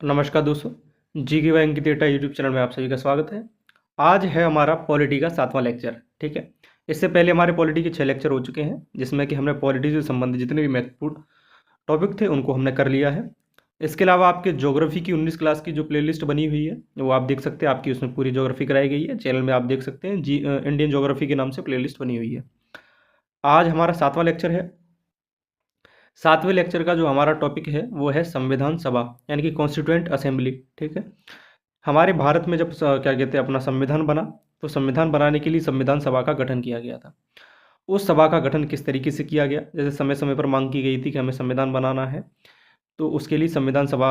नमस्कार दोस्तों, जी के वाई अंकित डेटा यूट्यूब चैनल में आप सभी का स्वागत है। आज है हमारा पॉलिटी का 7वां लेक्चर। ठीक है, इससे पहले हमारे पॉलिटी के 6 लेक्चर हो चुके हैं, जिसमें कि हमने पॉलिटी से संबंधित जितने भी महत्वपूर्ण टॉपिक थे उनको हमने कर लिया है। इसके अलावा आपके ज्योग्राफी की 19 क्लास की जो प्लेलिस्ट बनी हुई है वो आप देख सकते हैं। आपकी उसमें पूरी ज्योग्राफी कराई गई है, चैनल में आप देख सकते हैं। इंडियन ज्योग्राफी के नाम से प्लेलिस्ट बनी हुई है। आज हमारा 7वां लेक्चर है। 7वें लेक्चर का जो हमारा टॉपिक है वो है संविधान सभा, यानी कि कॉन्स्टिट्यूएंट असेंबली। ठीक है, हमारे भारत में जब क्या कहते हैं अपना संविधान बना, तो संविधान बनाने के लिए संविधान सभा का गठन किया गया था। उस सभा का गठन किस तरीके से किया गया, जैसे समय समय पर मांग की गई थी कि हमें संविधान बनाना है, तो उसके लिए संविधान सभा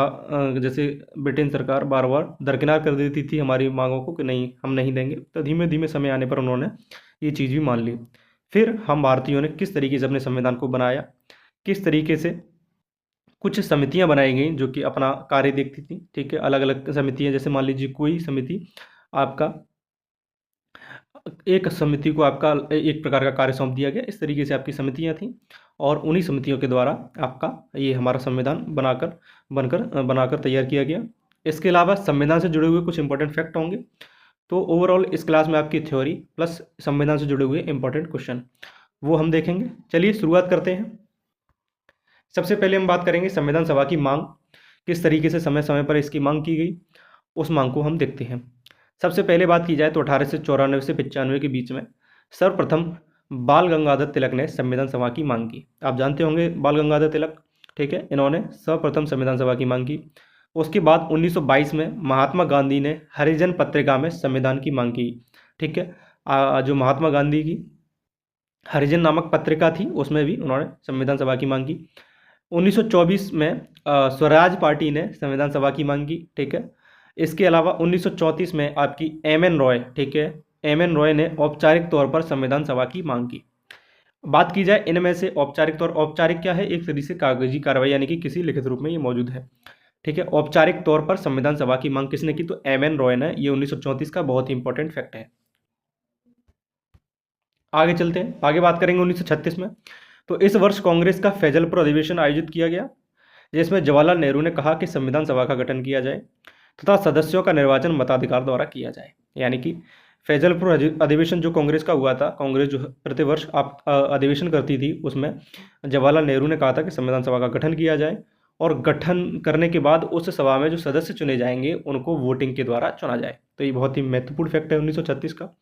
जैसे ब्रिटेन सरकार बार बार दरकिनार कर देती थी हमारी मांगों को कि नहीं हम नहीं देंगे, तो धीमे धीमे समय आने पर उन्होंने ये चीज़ भी मान ली। फिर हम भारतीयों ने किस तरीके से अपने संविधान को बनाया, किस तरीके से कुछ समितियां बनाई गई जो कि अपना कार्य देखती थी। ठीक है, अलग अलग समितियां, जैसे मान लीजिए कोई समिति आपका, एक समिति को आपका एक प्रकार का कार्य सौंप दिया गया, इस तरीके से आपकी समितियां थीं और उन्हीं समितियों के द्वारा आपका ये हमारा संविधान बनाकर तैयार किया गया। इसके अलावा संविधान से जुड़े हुए कुछ इंपॉर्टेंट फैक्ट होंगे। तो ओवरऑल इस क्लास में आपकी थ्योरी प्लस संविधान से जुड़े हुए इंपॉर्टेंट क्वेश्चन वो हम देखेंगे। चलिए शुरुआत करते हैं। सबसे पहले हम बात करेंगे संविधान सभा की मांग, किस तरीके से समय समय पर इसकी मांग की गई, उस मांग को हम देखते हैं। सबसे पहले बात की जाए तो 1894 से 95 के बीच में सर्वप्रथम बाल गंगाधर तिलक ने संविधान सभा की मांग की। आप जानते होंगे बाल गंगाधर तिलक। ठीक है, इन्होंने सर्वप्रथम संविधान सभा की मांग की। उसके बाद 1922 में महात्मा गांधी ने हरिजन पत्रिका में संविधान की मांग की। ठीक है, जो महात्मा गांधी की हरिजन नामक पत्रिका थी उसमें भी उन्होंने संविधान सभा की मांग की। 1924 में स्वराज पार्टी ने संविधान सभा की मांग की। ठीक है, इसके अलावा 1934 में आपकी एम.एन. रॉय, ठीक है, एम.एन. रॉय ने औपचारिक तौर पर संविधान सभा की मांग की। बात की जाए इनमें से औपचारिक क्या है, एक तरीके से कागजी कार्रवाई, यानी कि किसी लिखित रूप में ये मौजूद है। ठीक है, औपचारिक तौर पर संविधान सभा की मांग किसने की, तो एम.एन. रॉय ने। ये 1934 का बहुत ही इंपॉर्टेंट फैक्ट है। आगे चलते हैं, आगे बात करेंगे 1936 में। तो इस वर्ष कांग्रेस का फैजलपुर अधिवेशन आयोजित किया गया, जिसमें जवाहरलाल नेहरू ने कहा कि संविधान सभा का गठन किया जाए तथा सदस्यों का निर्वाचन मताधिकार द्वारा किया जाए। यानी कि फैजलपुर अधिवेशन जो कांग्रेस का हुआ था, कांग्रेस जो प्रतिवर्ष आप अधिवेशन करती थी, उसमें जवाहरलाल नेहरू ने कहा था कि संविधान सभा का गठन किया जाए और गठन करने के बाद उस सभा में जो सदस्य चुने जाएंगे उनको वोटिंग के द्वारा चुना जाए। तो ये बहुत ही महत्वपूर्ण फैक्ट है 1936 का।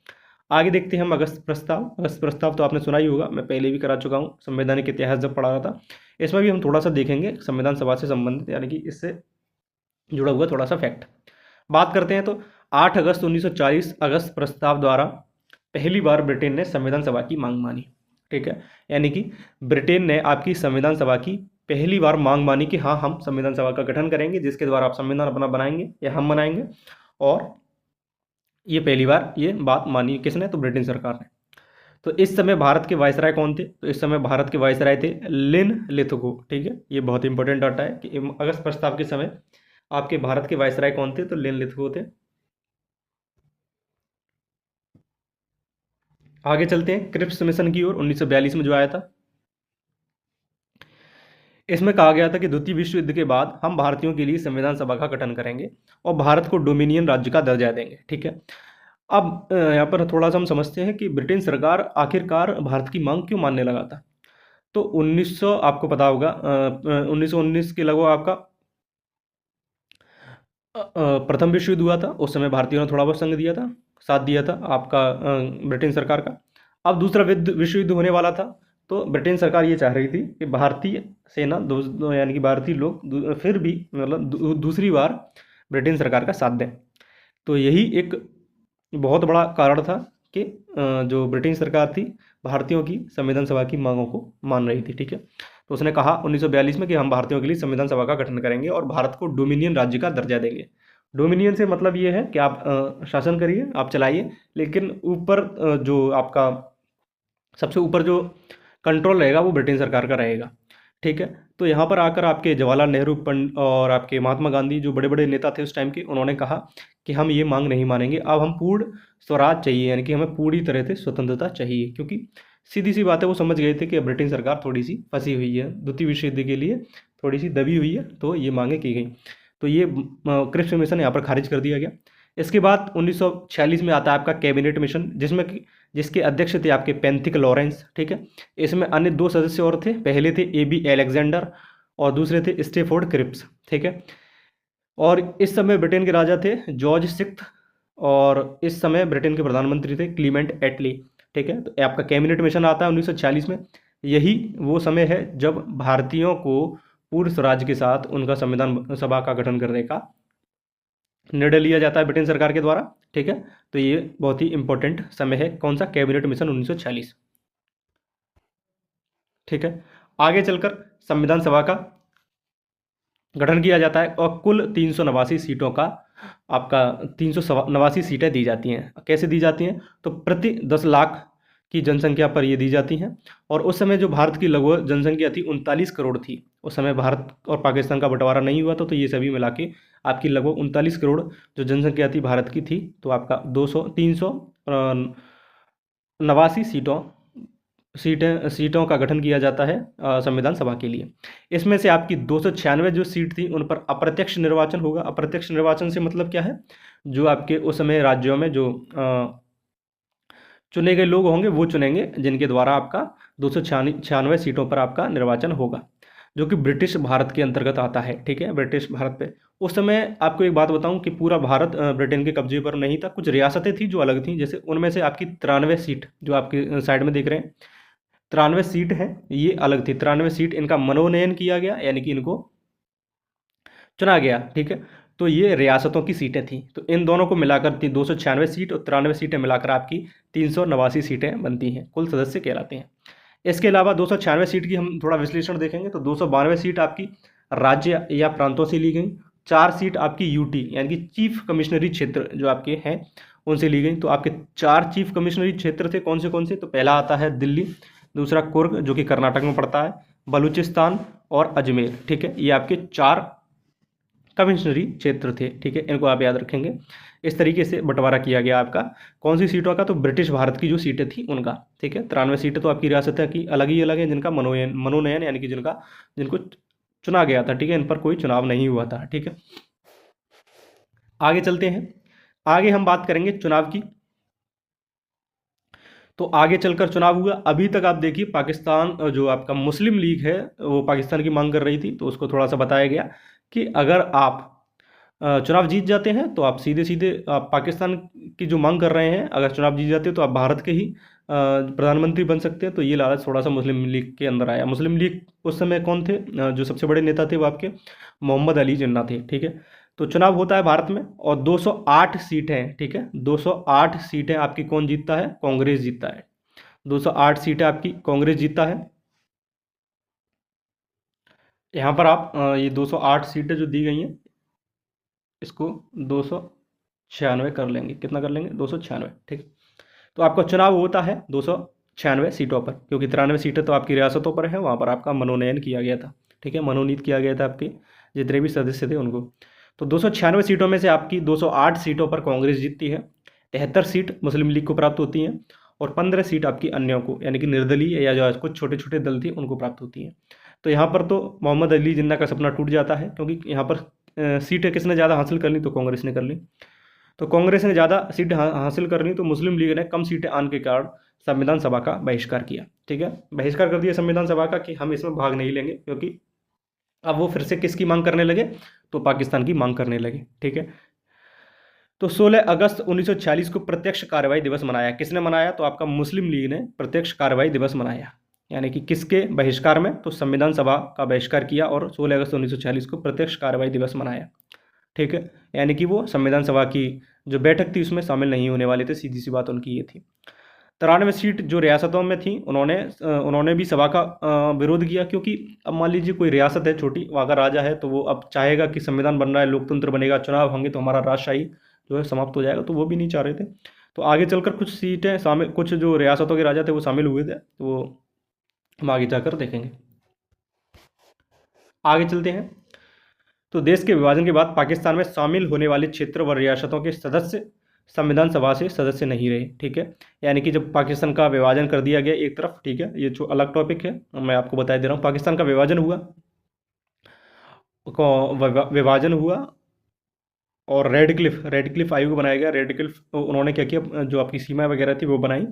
आगे देखते हैं हम अगस्त प्रस्ताव। अगस्त प्रस्ताव तो आपने सुना ही होगा, मैं पहले भी करा चुका हूँ संवैधानिक इतिहास जब पढ़ा रहा था। इसमें भी हम थोड़ा सा देखेंगे संविधान सभा से संबंधित, यानी कि इससे जुड़ा हुआ थोड़ा सा फैक्ट बात करते हैं। तो 8 अगस्त 1940 अगस्त प्रस्ताव द्वारा पहली बार ब्रिटेन ने संविधान सभा की मांग मानी। ठीक है, यानी कि ब्रिटेन ने आपकी संविधान सभा की पहली बार मांग मानी कि हाँ हम संविधान सभा का गठन करेंगे, जिसके द्वारा आप संविधान अपना बनाएंगे या हम बनाएंगे। और ये पहली बार ये बात मानी किसने, तो ब्रिटेन सरकार ने। तो इस समय भारत के वायसराय कौन थे, तो इस समय भारत के वायसराय थे लिन लिथगो। ठीक है, ये बहुत इंपॉर्टेंट डाटा है कि अगस्त प्रस्ताव के समय आपके भारत के वायसराय कौन थे, तो लिन लिथगो थे। आगे चलते हैं क्रिप्स मिशन की ओर, 1942 में जो आया था। इसमें कहा गया था कि द्वितीय विश्व युद्ध के बाद हम भारतीयों के लिए संविधान सभा का गठन करेंगे और भारत को डोमिनियन राज्य का दर्जा देंगे। ठीक है, अब यहाँ पर थोड़ा सा हम समझते हैं कि ब्रिटेन सरकार आखिरकार भारत की मांग क्यों मानने लगा था। तो 1900 आपको पता होगा 1919 के लगभग आपका प्रथम विश्व युद्ध हुआ था। उस समय भारतीयों ने थोड़ा बहुत संग दिया था, साथ दिया था आपका ब्रिटेन सरकार का। अब दूसरा विश्व युद्ध होने वाला था, तो ब्रिटेन सरकार ये चाह रही थी कि भारतीय सेना यानी कि भारतीय लोग फिर भी मतलब दूसरी बार ब्रिटेन सरकार का साथ दें। तो यही एक बहुत बड़ा कारण था कि जो ब्रिटेन सरकार थी भारतीयों की संविधान सभा की मांगों को मान रही थी। ठीक है, तो उसने कहा 1942 में कि हम भारतीयों के लिए संविधान सभा का गठन करेंगे और भारत को डोमिनियन राज्य का दर्जा देंगे। डोमिनियन से मतलब ये है कि आप शासन करिए, आप चलाइए, लेकिन ऊपर जो आपका सबसे ऊपर जो कंट्रोल रहेगा वो ब्रिटेन सरकार का रहेगा। ठीक है, तो यहाँ पर आकर आपके जवाहरलाल नेहरू पंड और आपके महात्मा गांधी जो बड़े बड़े नेता थे उस टाइम के, उन्होंने कहा कि हम ये मांग नहीं मानेंगे, अब हम पूर्ण स्वराज चाहिए, यानी कि हमें पूरी तरह से स्वतंत्रता चाहिए। क्योंकि सीधी सी बात है, वो समझ गए थे कि ब्रिटेन सरकार थोड़ी सी फंसी हुई है, द्वितीय विश्व युद्ध के लिए थोड़ी सी दबी हुई है, तो ये मांगे की गई। तो ये क्रिप्स मिशन यहाँ पर खारिज कर दिया गया। इसके बाद 1946 में आता है आपका कैबिनेट मिशन, जिसके अध्यक्ष थे आपके पेंथिक लॉरेंस, ठीक है। इसमें अन्य 2 सदस्य और थे, पहले थे AB अलेक्जेंडर और दूसरे थे स्टेफोर्ड क्रिप्स, ठीक है। और इस समय ब्रिटेन के राजा थे जॉर्ज सिक्स्थ, और इस समय ब्रिटेन के प्रधानमंत्री थे क्लीमेंट एटली, ठीक है। तो आपका कैबिनेट मिशन आता है 1946 में। यही वो समय है जब भारतीयों को पूर्ण स्वराज के साथ उनका संविधान सभा का गठन करने का निर्णय लिया जाता है ब्रिटेन सरकार के द्वारा, ठीक है। तो ये बहुत ही इंपॉर्टेंट समय है, कौन सा, कैबिनेट मिशन 1946, ठीक है। आगे चलकर संविधान सभा का गठन किया जाता है और कुल 389 सीटों का आपका 389 सीटें दी जाती हैं। कैसे दी जाती हैं? तो प्रति 10 लाख की जनसंख्या पर ये दी जाती हैं। और उस समय जो भारत की लगभग जनसंख्या थी 39 करोड़ थी। उस समय भारत और पाकिस्तान का बंटवारा नहीं हुआ था, तो ये सभी मिला के आपकी लगभग 39 करोड़ जो जनसंख्या थी भारत की थी। तो आपका 389 सीटों का गठन किया जाता है संविधान सभा के लिए। इसमें से आपकी 296 जो सीट थी उन पर अप्रत्यक्ष निर्वाचन होगा। अप्रत्यक्ष निर्वाचन से मतलब क्या है? जो आपके उस समय राज्यों में जो चुने गए लोग होंगे वो चुनेंगे, जिनके द्वारा आपका 296 सीटों पर आपका निर्वाचन होगा, जो कि ब्रिटिश भारत के अंतर्गत आता है, ठीक है। ब्रिटिश भारत पे उस समय आपको एक बात बताऊं कि पूरा भारत ब्रिटेन के कब्जे पर नहीं था। कुछ रियासतें थी जो अलग थी, जैसे उनमें से आपकी 93 सीट जो आपके साइड में देख रहे हैं, 93 सीट है, ये अलग थी। 93 सीट इनका मनोनयन किया गया, यानी कि इनको चुना गया, ठीक है। तो ये रियासतों की सीटें थी। तो इन दोनों को मिलाकर 296 सीट और 93 सीटें मिलाकर आपकी 389 सीटें बनती हैं, कुल सदस्य कहलाते हैं। इसके अलावा 296 सीट की हम थोड़ा विश्लेषण देखेंगे तो 292 सीट आपकी राज्य या प्रांतों से ली गई, 4 सीट आपकी यूटी यानी कि चीफ कमिश्नरी क्षेत्र जो आपके हैं उनसे ली गई। तो आपके 4 चीफ कमिश्नरी क्षेत्र थे, कौन से? तो पहला आता है दिल्ली, दूसरा कुर्ग जो कि कर्नाटक में पड़ता है, बलूचिस्तान और अजमेर, ठीक है। ये आपके 4 कमिश्नरी क्षेत्र थे, ठीक है। इनको आप याद रखेंगे। इस तरीके से बंटवारा किया गया आपका कौन सी सीटों का? तो ब्रिटिश भारत की जो सीटें थी उनका, ठीक है। 93 सीटें तो आपकी रियासतें की अलग ही अलग है, जिनका मनोनयन यानी कि जिनको चुना गया था, ठीक है। इन पर कोई चुनाव नहीं हुआ था, ठीक है। आगे चलते हैं। आगे हम बात करेंगे चुनाव की। तो आगे चलकर चुनाव हुआ। अभी तक आप देखिए पाकिस्तान जो आपका मुस्लिम लीग है वो पाकिस्तान की मांग कर रही थी, तो उसको थोड़ा सा बताया गया कि अगर आप चुनाव जीत जाते हैं तो आप सीधे सीधे आप पाकिस्तान की जो मांग कर रहे हैं, अगर चुनाव जीत जाते हैं तो आप भारत के ही प्रधानमंत्री बन सकते हैं। तो ये लालच थोड़ा सा मुस्लिम लीग के अंदर आया। मुस्लिम लीग उस समय कौन थे? जो सबसे बड़े नेता थे वो आपके मोहम्मद अली जिन्ना थे, ठीक है। तो चुनाव होता है भारत में और 208 सीटें, ठीक है। 208 सीटें आपकी कौन जीतता है? कांग्रेस जीतता है। 208 सीटें आपकी कांग्रेस जीतता है। यहाँ पर आप ये 208 सीटें जो दी गई हैं इसको 296 कर लेंगे। कितना कर लेंगे? 296, ठीक। तो आपका चुनाव होता है 296 सीटों पर, क्योंकि 93 सीटें तो आपकी रियासतों पर है, वहाँ पर आपका मनोनयन किया गया था, ठीक है। मनोनीत किया गया था आपके जितने भी सदस्य थे उनको। तो 296 सीटों में से आपकी 208 सीटों पर कांग्रेस जीतती है, 73 सीट मुस्लिम लीग को प्राप्त होती हैं और 15 सीट आपकी अन्यों को यानी कि निर्दलीय या जो कुछ छोटे छोटे दल थे उनको प्राप्त होती हैं। तो यहाँ पर तो मोहम्मद अली जिन्ना का सपना टूट जाता है, क्योंकि यहाँ पर सीटें किसने ज़्यादा हासिल कर ली? तो कांग्रेस ने कर ली। तो कांग्रेस ने ज़्यादा सीट हासिल कर ली, तो मुस्लिम लीग ने कम सीटें आने के कारण संविधान सभा का बहिष्कार किया, ठीक है। बहिष्कार कर दिया संविधान सभा का कि हम इसमें भाग नहीं लेंगे, क्योंकि अब वो फिर से किसकी मांग करने लगे? तो पाकिस्तान की मांग करने लगे, ठीक है। तो 16 अगस्त 1946 को प्रत्यक्ष कार्रवाई दिवस मनाया। किसने मनाया? तो आपका मुस्लिम लीग ने प्रत्यक्ष कार्रवाई दिवस मनाया। यानी कि किसके बहिष्कार में? तो संविधान सभा का बहिष्कार किया और 16 अगस्त 1946 को प्रत्यक्ष कार्रवाई दिवस मनाया, ठीक है। यानी कि वो संविधान सभा की जो बैठक थी उसमें शामिल नहीं होने वाले थे, सीधी सी बात उनकी ये थी। 93 सीट जो रियासतों में थी उन्होंने भी सभा का विरोध किया, क्योंकि अब मान लीजिए कोई रियासत है छोटी, वहाँ का राजा है, तो वो अब चाहेगा कि संविधान बन रहा है, लोकतंत्र बनेगा, चुनाव होंगे तो हमारा राजशाही जो है समाप्त हो जाएगा, तो वो भी नहीं चाह रहे थे। तो आगे चलकर कुछ सीटें शामिल, कुछ जो रियासतों के राजा थे वो शामिल हुए थे, तो वो हम आगे जाकर देखेंगे। आगे चलते हैं। तो देश के विभाजन के बाद पाकिस्तान में शामिल होने वाले क्षेत्र व रियासतों के सदस्य संविधान सभा से सदस्य नहीं रहे, ठीक है। यानी कि जब पाकिस्तान का विभाजन कर दिया गया एक तरफ, ठीक है, ये जो अलग टॉपिक है मैं आपको बता दे रहा हूँ। पाकिस्तान का विभाजन हुआ का विभाजन हुआ और रेडक्लिफ आयोग बनाया गया। रेडक्लिफ उन्होंने क्या किया, जो आपकी सीमा वगैरह थी वो बनाई।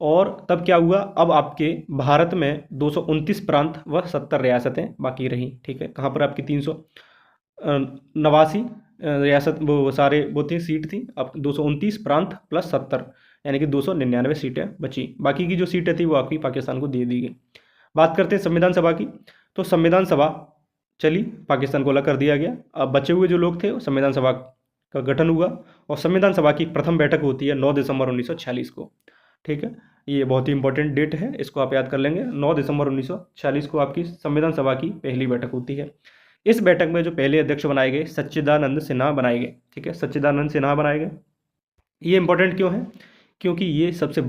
और तब क्या हुआ, अब आपके भारत में 229 प्रांत व 70 रियासतें बाकी रहीं। ठीक है, कहाँ पर आपकी 389 रियासत, वो सारे वो थी सीट थी। अब 229 प्रांत प्लस 70 यानी कि 299 सीटें बची। बाकी की जो सीटें थी वो आपकी पाकिस्तान को दे दी गई। बात करते हैं संविधान सभा की। तो संविधान सभा चली, पाकिस्तान को अलग कर दिया गया। अब बचे हुए जो लोग थे, संविधान सभा का गठन हुआ और संविधान सभा की प्रथम बैठक होती है 9 दिसंबर 1946 को। ठीक है, ये बहुत ही इंपॉर्टेंट डेट है, इसको आप याद कर लेंगे। 9 दिसंबर 1946 को आपकी संविधान सभा की पहली बैठक होती है। इस बैठक में जो पहले अध्यक्ष बनाए गए, सच्चिदानंद सिन्हा बनाए गए। ठीक है, सच्चिदानंद सिन्हा बनाए गए। ये इंपॉर्टेंट क्यों है, क्योंकि ये सबसे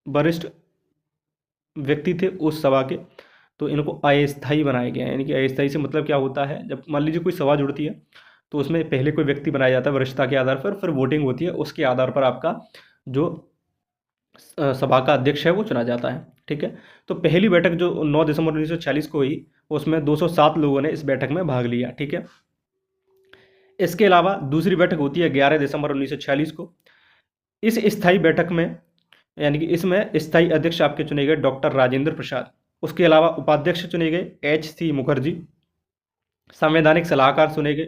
वरिष्ठ व्यक्ति थे उस सभा के। तो इनको अस्थायी बनाया गया, यानी कि अस्थायी से मतलब क्या होता है, जब मान लीजिए कोई सभा जुड़ती है तो उसमें पहले कोई व्यक्ति बनाया जाता है वरिष्ठता के आधार पर, फिर वोटिंग होती है, उसके आधार पर आपका जो सभा का अध्यक्ष है वो चुना जाता है। ठीक है, तो पहली बैठक जो 9 दिसंबर 1946 को हुई, उसमें 207 लोगों ने इस बैठक में भाग लिया। ठीक है, इसके अलावा दूसरी बैठक होती है 11 दिसंबर 1946 को। इस स्थायी बैठक में, यानी कि इसमें स्थायी अध्यक्ष आपके चुने गए डॉक्टर राजेंद्र प्रसाद। उसके अलावा उपाध्यक्ष चुने गए HC मुखर्जी। संवैधानिक सलाहकार चुने गए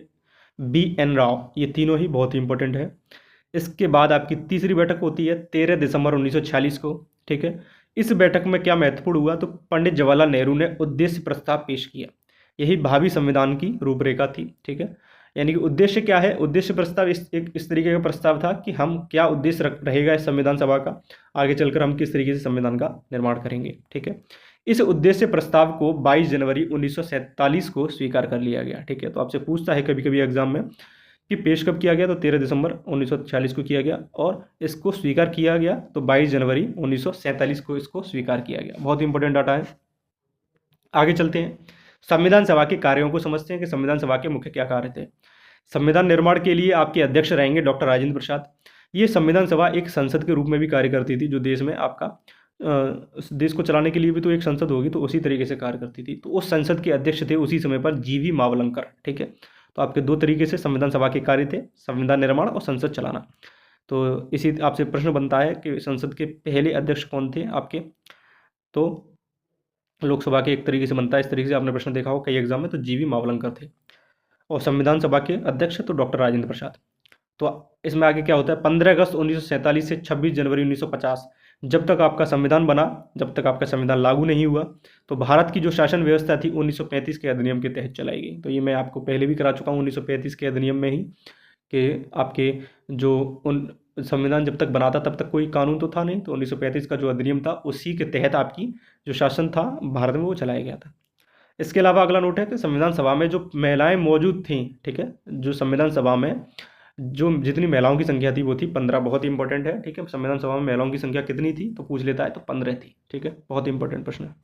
BN राव। ये तीनों ही बहुत ही इंपॉर्टेंट है। इसके बाद आपकी तीसरी बैठक होती है 13 दिसंबर 1946 को। ठीक है, इस बैठक में क्या महत्वपूर्ण हुआ, तो पंडित जवाहरलाल नेहरू ने उद्देश्य प्रस्ताव पेश किया। यही भावी संविधान की रूपरेखा थी। ठीक है, यानी कि उद्देश्य क्या है, उद्देश्य प्रस्ताव इस तरीके का प्रस्ताव था कि हम क्या उद्देश्य रहेगा इस संविधान सभा का, आगे चलकर हम किस तरीके से संविधान का निर्माण करेंगे। ठीक है, इस उद्देश्य प्रस्ताव को 22 जनवरी 1947 को स्वीकार कर लिया गया। ठीक है, तो आपसे पूछता है कभी कभी एग्जाम में कि पेश कब किया गया, तो 13 दिसंबर 1946 को किया गया और इसको स्वीकार किया गया तो 22 जनवरी 1947 को इसको स्वीकार किया गया। बहुत इंपॉर्टेंट डाटा है। आगे चलते हैं, संविधान सभा के कार्यों को समझते हैं कि संविधान सभा के मुख्य क्या कार्य थे। संविधान निर्माण के लिए आपके अध्यक्ष रहेंगे डॉक्टर राजेंद्र प्रसाद। ये संविधान सभा एक संसद के रूप में भी कार्य करती थी, जो देश में आपका देश को चलाने के लिए भी तो एक संसद होगी, तो उसी तरीके से कार्य करती थी। तो उस संसद के अध्यक्ष थे उसी समय पर GV मावलंकर। ठीक है, तो आपके दो तरीके से संविधान सभा के कार्य थे, संविधान निर्माण और संसद चलाना। तो इसी आपसे प्रश्न बनता है कि संसद के पहले अध्यक्ष कौन थे आपके, तो लोकसभा के एक तरीके से बनता है, इस तरीके से आपने प्रश्न देखा हो कई एग्जाम में, तो GV मावलंकर थे। और संविधान सभा के अध्यक्ष तो डॉक्टर राजेंद्र प्रसाद। तो इसमें आगे क्या होता है, 15 अगस्त 1947 से 26 जनवरी 1950, जब तक आपका संविधान बना, जब तक आपका संविधान लागू नहीं हुआ, तो भारत की जो शासन व्यवस्था थी 1935 के अधिनियम के तहत चलाई गई। तो ये मैं आपको पहले भी करा चुका हूँ 1935 के अधिनियम में ही, कि आपके जो उन संविधान जब तक बना था तब तक कोई कानून तो था नहीं, तो 1935 का जो अधिनियम था उसी के तहत आपकी जो शासन था भारत में वो चलाया गया था। इसके अलावा अगला नोट है कि संविधान सभा में जो महिलाएं मौजूद थीं, ठीक है, जो संविधान सभा में जो जितनी महिलाओं की संख्या थी वो थी 15। बहुत ही इंपॉर्टेंट है। ठीक है, संविधान सभा में महिलाओं की संख्या कितनी थी, तो पूछ लेता है, तो 15 थी। ठीक है, बहुत ही इंपॉर्टेंट प्रश्न है।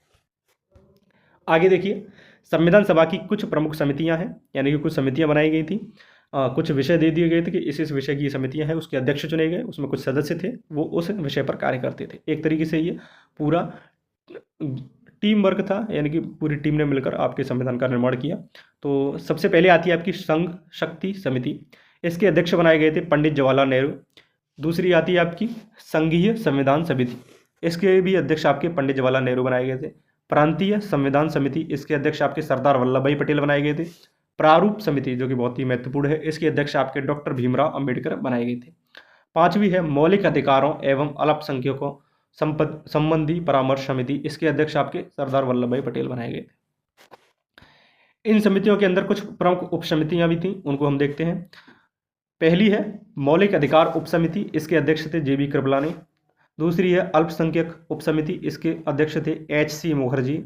आगे देखिए, संविधान सभा की कुछ प्रमुख समितियां हैं, यानी कि कुछ समितियां बनाई गई थी। कुछ विषय दे दिए गए थे कि इस विषय की समितियां हैं, उसके अध्यक्ष चुने गए, उसमें कुछ सदस्य थे, वो उस विषय पर कार्य करते थे। एक तरीके से ये पूरा टीम वर्क था, यानी कि पूरी टीम ने मिलकर आपके संविधान का निर्माण किया। तो सबसे पहले आती है आपकी संघ शक्ति समिति, इसके अध्यक्ष बनाए गए थे पंडित जवाहरलाल नेहरू। दूसरी आती है आपकी संघीय संविधान समिति, इसके भी अध्यक्ष आपके पंडित जवाहरलाल नेहरू बनाए गए थे। प्रांतीय संविधान समिति, इसके अध्यक्ष आपके सरदार वल्लभ भाई पटेल बनाए गए थे। प्रारूप समिति, जो कि बहुत ही महत्वपूर्ण है, इसके अध्यक्ष आपके डॉक्टर भीमराव अंबेडकर बनाए गए थे। पांचवी है मौलिक अधिकारों एवं अल्पसंख्यकों संबंधी परामर्श समिति, इसके अध्यक्ष आपके सरदार वल्लभ भाई पटेल बनाए गए थे। इन समितियों के अंदर कुछ प्रमुख उप समितियां भी थीं, उनको हम देखते हैं। पहली है मौलिक अधिकार उप समिति, इसके अध्यक्ष थे JB कृपलानी। दूसरी है अल्पसंख्यक उप समिति, इसके अध्यक्ष थे HC मुखर्जी।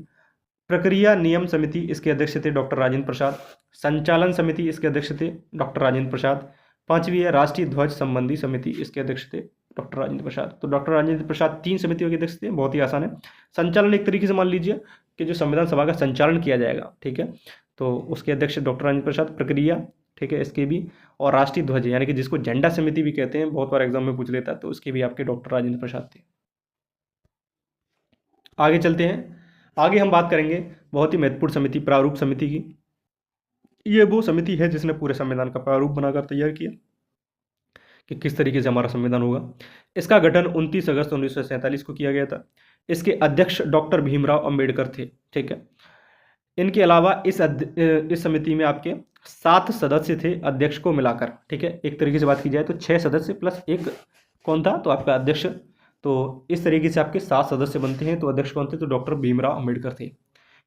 प्रक्रिया नियम समिति, इसके अध्यक्ष थे डॉक्टर राजेंद्र प्रसाद। संचालन समिति, इसके अध्यक्ष थे डॉक्टर राजेंद्र प्रसाद। पांचवी है राष्ट्रीय ध्वज संबंधी समिति, इसके अध्यक्ष थे डॉक्टर राजेंद्र प्रसाद। तो डॉक्टर राजेंद्र प्रसाद 3 समितियों के अध्यक्ष थे। बहुत ही आसान है। संचालन एक तरीके से मान लीजिए कि जो संविधान सभा का संचालन किया जाएगा, ठीक है, तो उसके अध्यक्ष डॉक्टर राजेंद्र प्रसाद। प्रक्रिया, ठीक है, इसके भी, और राष्ट्रीय ध्वज यानी कि जिसको झंडा समिति भी कहते हैं, बहुत बार एग्जाम में पूछ लेता है, तो उसके भी आपके डॉक्टर राजेंद्र प्रसाद थे। आगे चलते हैं, आगे हम बात करेंगे बहुत ही महत्वपूर्ण समिति, प्रारूप समिति की। ये वो समिति है जिसने पूरे संविधान का प्रारूप बनाकर तैयार किया कि किस तरीके से हमारा संविधान होगा। इसका गठन 29 अगस्त 1947 को किया गया था। इसके अध्यक्ष डॉक्टर भीमराव अंबेडकर थे। ठीक है। इनके अलावा इस समिति में आपके 7 सदस्य थे अध्यक्ष को मिलाकर। ठीक है। एक तरीके से बात की जाए तो 6 सदस्य प्लस एक कौन था, तो आपका अध्यक्ष। तो इस तरीके से आपके 7 सदस्य बनते हैं। तो अध्यक्ष कौन थे, तो डॉक्टर भीमराव अंबेडकर थे।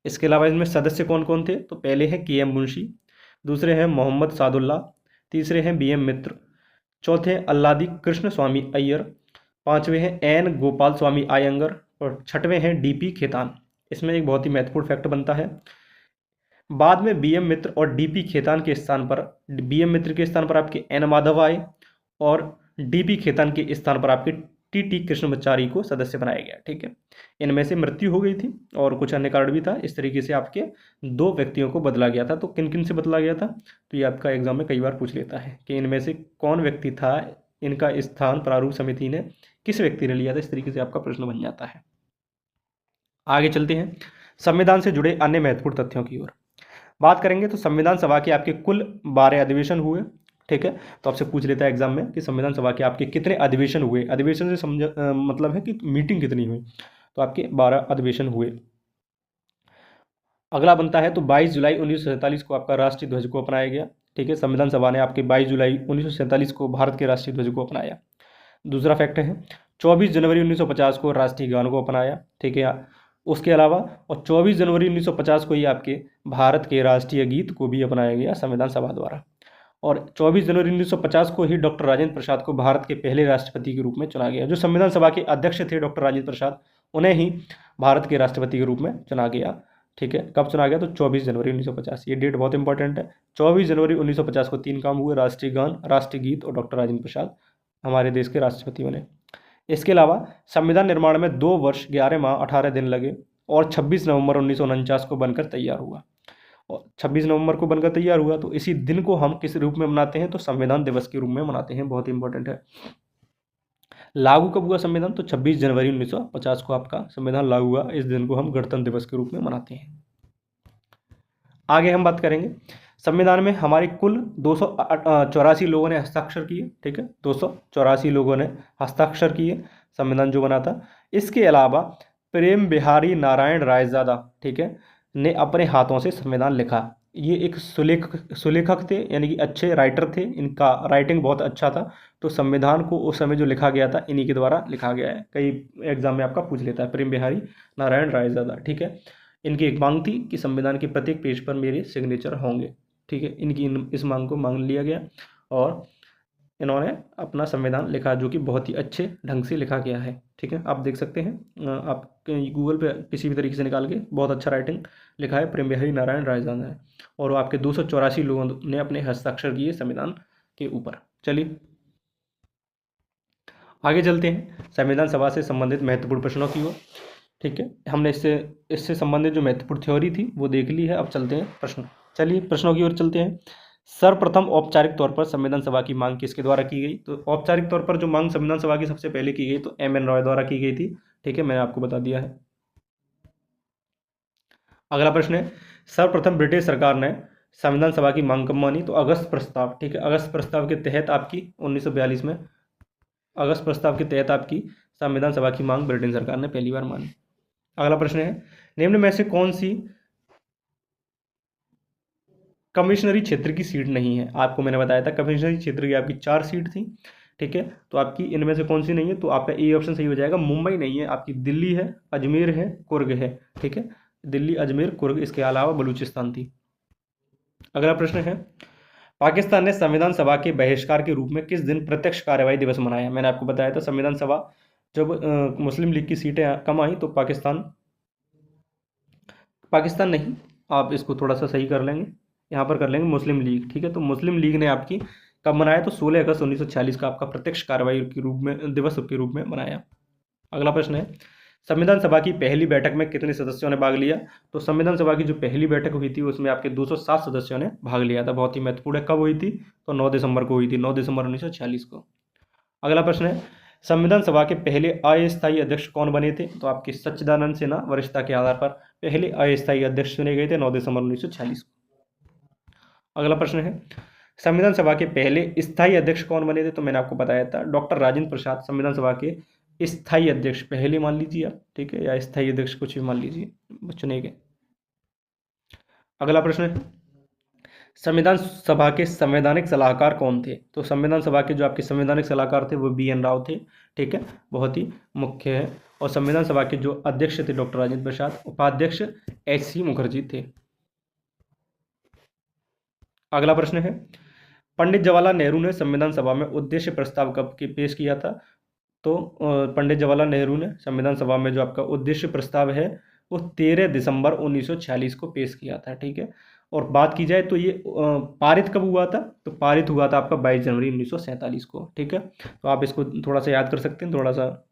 इसके अलावा इनमें सदस्य कौन कौन थे, तो पहले हैं के.एम. मुंशी, दूसरे हैं मोहम्मद सादुल्ला, तीसरे हैं बी.एम. मित्र, चौथे हैं अल्लादी कृष्ण स्वामी अय्यर, पांचवें हैं एन गोपाल स्वामी आयंगर और छठवें हैं डी.पी. खेतान। इसमें एक बहुत ही महत्वपूर्ण फैक्ट बनता है, बाद में बी.एम. मित्र और डी.पी. खेतान के स्थान पर, बी.एम. मित्र के स्थान पर आपके एन माधव आए और डी.पी. खेतान के स्थान पर आपके टी.टी. कृष्णमाचारी को सदस्य बनाया गया। ठीक है। इनमें से मृत्यु हो गई थी और कुछ अन्य कारण भी था। इस तरीके से आपके 2 व्यक्तियों को बदला गया था। तो किन किन से बदला गया था, तो ये आपका एग्जाम में कई बार पूछ लेता है कि इनमें से कौन व्यक्ति था, इनका स्थान प्रारूप समिति ने किस व्यक्ति ने लिया था। इस तरीके से आपका प्रश्न बन जाता है। आगे चलते हैं संविधान से जुड़े अन्य महत्वपूर्ण तथ्यों की ओर बात करेंगे। तो संविधान सभा के आपके कुल 12 अधिवेशन हुए। ठीक है। तो आपसे पूछ लेता है एग्जाम में कि संविधान सभा के आपके कितने अधिवेशन हुए। अधिवेशन से मतलब है कि मीटिंग कितनी हुई, तो आपके 12 अधिवेशन हुए। अगला बनता है तो 22 जुलाई 1947 को आपका राष्ट्रीय ध्वज को अपनाया गया। ठीक है। संविधान सभा ने आपके 22 जुलाई 1947 को भारत के राष्ट्रीय ध्वज को अपनाया। दूसरा फैक्ट है 24 जनवरी 1950 को राष्ट्रीय गान को अपनाया। ठीक है। उसके अलावा और 24 जनवरी 1950 को ही आपके भारत के राष्ट्रीय गीत को भी अपनाया गया संविधान सभा द्वारा। और 24 जनवरी 1950 को ही डॉक्टर राजेंद्र प्रसाद को भारत के पहले राष्ट्रपति के रूप में चुना गया। जो संविधान सभा के अध्यक्ष थे डॉक्टर राजेंद्र प्रसाद, उन्हें ही भारत के राष्ट्रपति के रूप में चुना गया। ठीक है। कब चुना गया, तो 24 जनवरी 1950। ये डेट बहुत इंपॉर्टेंट है। 24 जनवरी 1950 को 3 काम हुए, राष्ट्रीय गान, राष्ट्रीय गीत और डॉक्टर राजेंद्र प्रसाद हमारे देश के राष्ट्रपति बने। इसके अलावा संविधान निर्माण में 2 वर्ष 11 माह 18 दिन लगे और 26 नवंबर 1949 को बनकर तैयार हुआ। और 26 नवंबर को बनकर तैयार हुआ, तो इसी दिन को हम किस रूप में मनाते हैं, तो संविधान दिवस के रूप में मनाते हैं। बहुत इंपॉर्टेंट है। लागू कब हुआ संविधान, तो 26 जनवरी 1950 को आपका संविधान लागू हुआ। इस दिन को हम गणतंत्र दिवस के रूप में मनाते हैं। आगे हम बात करेंगे संविधान में हमारे कुल 284 लोगों ने हस्ताक्षर किए। ठीक है। 284 लोगों ने हस्ताक्षर किए संविधान जो बना था। इसके अलावा प्रेम बिहारी नारायण रायजादा, ठीक है, ने अपने हाथों से संविधान लिखा। ये एक सुलेखक थे, यानी कि अच्छे राइटर थे। इनका राइटिंग बहुत अच्छा था। तो संविधान को उस समय जो लिखा गया था इन्हीं के द्वारा लिखा गया है। कई एग्जाम में आपका पूछ लेता है प्रेम बिहारी नारायण रायजादा। ठीक है। इनकी एक मांग थी कि संविधान के प्रत्येक पेज पर मेरे सिग्नेचर होंगे। ठीक है। इनकी इस मांग को मान लिया गया और इन्होंने अपना संविधान लिखा, जो कि बहुत ही अच्छे ढंग से लिखा गया है। ठीक है। आप देख सकते हैं, आप गूगल पे किसी भी तरीके से निकाल के, बहुत अच्छा राइटिंग लिखा है प्रेम बिहारी नारायण रायजादा ने। और आपके 284 लोगों ने अपने हस्ताक्षर किए संविधान के ऊपर। चलिए आगे चलते हैं संविधान सभा से संबंधित महत्वपूर्ण प्रश्नों की ओर। ठीक है। हमने इससे संबंधित जो महत्वपूर्ण थ्योरी थी वो देख ली है। अब चलते हैं प्रश्न। चलिए प्रश्नों की ओर चलते हैं। सर्वप्रथम औपचारिक तौर पर संविधान सभा की मांग किसके द्वारा की गई, तो औपचारिक तौर पर जो मांग संविधान सभा की सबसे पहले की गई तो एम.एन. रॉय द्वारा की गई थी। ठीक है। मैंने आपको बता दिया है। अगला प्रश्न है सर्वप्रथम ब्रिटिश सरकार ने संविधान सभा की मांग कब मानी, तो अगस्त प्रस्ताव। ठीक है। अगस्त प्रस्ताव के तहत आपकी 1942 में अगस्त प्रस्ताव के तहत आपकी संविधान सभा की मांग ब्रिटेन सरकार ने पहली बार मानी। अगला प्रश्न है निम्न में से कौन सी कमिश्नरी क्षेत्र की सीट नहीं है। आपको मैंने बताया था कमिश्नरी क्षेत्र की आपकी 4 सीट थी। ठीक है। तो आपकी इनमें से कौन सी नहीं है, तो आपका ए ऑप्शन सही हो जाएगा। मुंबई नहीं है, आपकी दिल्ली है, अजमेर है, कुर्ग है। ठीक है। दिल्ली, अजमेर, कुर्ग, इसके अलावा बलूचिस्तान थी। अगला प्रश्न है पाकिस्तान ने संविधान सभा के बहिष्कार के रूप में किस दिन प्रत्यक्ष कार्यवाही दिवस मनाया। मैंने आपको बताया था संविधान सभा जब मुस्लिम लीग की सीटें कम आई तो पाकिस्तान नहीं, आप इसको थोड़ा सा सही कर लेंगे, यहाँ पर कर लेंगे मुस्लिम लीग। ठीक है। तो मुस्लिम लीग ने आपकी कब मनाया, तो 16 अगस्त 1946 का आपका प्रत्यक्ष कार्रवाई के रूप में दिवस के रूप में मनाया। अगला प्रश्न है संविधान सभा की पहली बैठक में कितने सदस्यों ने भाग लिया, तो संविधान सभा की जो पहली बैठक हुई थी उसमें आपके 207 सदस्यों ने भाग लिया था। बहुत ही महत्वपूर्ण है। कब हुई थी, तो 9 दिसंबर को हुई थी, 9 दिसंबर 1946 को। अगला प्रश्न है संविधान सभा के पहले अस्थायी अध्यक्ष कौन बने थे? तो आपके सच्चिदानंद सिन्हा वरिष्ठता के आधार पर पहले अस्थायी अध्यक्ष चुने गए थे 9 दिसंबर 1946 को। अगला प्रश्न है, संविधान सभा के पहले स्थायी अध्यक्ष कौन बने थे? तो मैंने आपको बताया था डॉक्टर राजेंद्र प्रसाद संविधान सभा के स्थायी अध्यक्ष पहले मान लीजिए आप, ठीक है, या स्थायी अध्यक्ष कुछ भी मान लीजिए, चुने गए। अगला प्रश्न है, संविधान सभा के संवैधानिक सलाहकार कौन थे? तो संविधान सभा के जो आपके संवैधानिक सलाहकार थे वो BN राव थे, ठीक है, बहुत ही मुख्य है। और संविधान सभा के जो अध्यक्ष थे डॉक्टर राजेंद्र प्रसाद, उपाध्यक्ष HC मुखर्जी थे। अगला प्रश्न है, पंडित जवाहरलाल नेहरू ने संविधान सभा में उद्देश्य प्रस्ताव कब पेश किया था? तो पंडित जवाहरलाल नेहरू ने संविधान सभा में जो आपका उद्देश्य प्रस्ताव है वो 13 दिसंबर 1946 को पेश किया था, ठीक है। और बात की जाए तो ये पारित कब हुआ था? तो पारित हुआ था आपका 22 जनवरी 1947 को, ठीक है। तो आप इसको थोड़ा सा याद कर सकते हैं, थोड़ा सा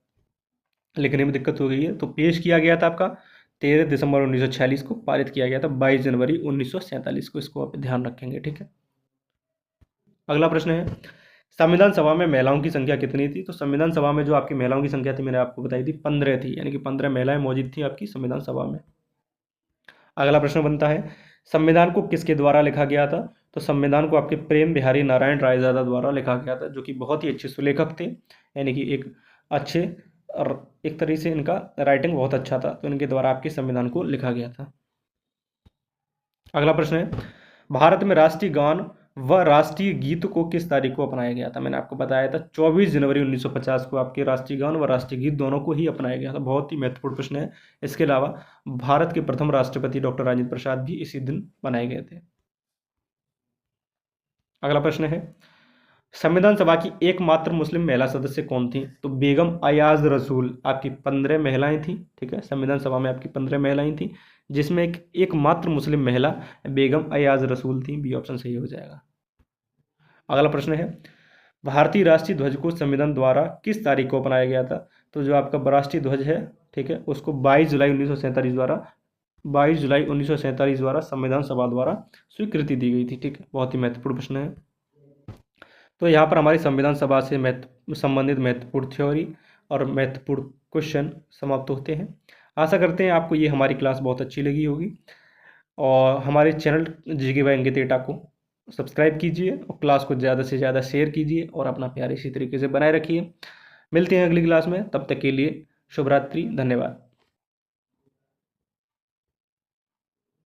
लिखने में दिक्कत हो गई है। तो पेश किया गया था आपका 13 दिसंबर 1946 को, पारित किया गया था 22 जनवरी 1947 को, इसको आप ध्यान रखेंगे, ठीक है। अगला प्रश्न है, संविधान सभा में महिलाओं की संख्या कितनी थी? तो संविधान सभा में जो आपकी महिलाओं की संख्या थी मैंने आपको बताई थी 15 थी, यानी कि 15 महिलाएं मौजूद थी आपकी संविधान सभा में। अगला प्रश्न बनता है, संविधान को किसके द्वारा लिखा गया था? तो संविधान को आपके प्रेम बिहारी नारायण रायजादा द्वारा लिखा गया था, जो कि बहुत ही अच्छे सुलेखक थे, यानी कि एक अच्छे और एक तरीके से इनका राइटिंग बहुत अच्छा था, तो इनके द्वारा आपके संविधान को लिखा गया था। अगला प्रश्न है, भारत में राष्ट्रीय गान व राष्ट्रीय गीत को किस तारीख को अपनाया गया था? मैंने आपको बताया था 24 जनवरी 1950 को आपके राष्ट्रीय गान व राष्ट्रीय गीत दोनों को ही अपनाया गया था। बहुत ही महत्वपूर्ण प्रश्न है। इसके अलावा भारत के प्रथम राष्ट्रपति डॉक्टर राजेंद्र प्रसाद भी इसी दिन बनाए गए थे। अगला प्रश्न है, संविधान सभा की एकमात्र मुस्लिम महिला सदस्य कौन थी? तो बेगम अयाज रसूल, आपकी 15 महिलाएं थी, ठीक है, संविधान सभा में आपकी 15 महिलाएं थी, जिसमें एकमात्र मुस्लिम महिला बेगम अयाज रसूल थी। बी ऑप्शन सही हो जाएगा। अगला प्रश्न है, भारतीय राष्ट्रीय ध्वज को संविधान द्वारा किस तारीख को अपनाया गया था? तो जो आपका राष्ट्रीय ध्वज है, ठीक है, उसको 22 जुलाई 1947 द्वारा संविधान सभा द्वारा स्वीकृति दी गई थी, ठीक है, बहुत ही महत्वपूर्ण प्रश्न है। तो यहाँ पर हमारी संविधान सभा से संबंधित महत्वपूर्ण थ्योरी और महत्वपूर्ण क्वेश्चन समाप्त होते हैं। आशा करते हैं आपको ये हमारी क्लास बहुत अच्छी लगी होगी, और हमारे चैनल जीके बाय अंकित एटा को सब्सक्राइब कीजिए और क्लास को ज़्यादा से ज़्यादा शेयर कीजिए और अपना प्यार इसी तरीके से बनाए रखिए। मिलते हैं अगली क्लास में, तब तक के लिए शुभ रात्रि, धन्यवाद।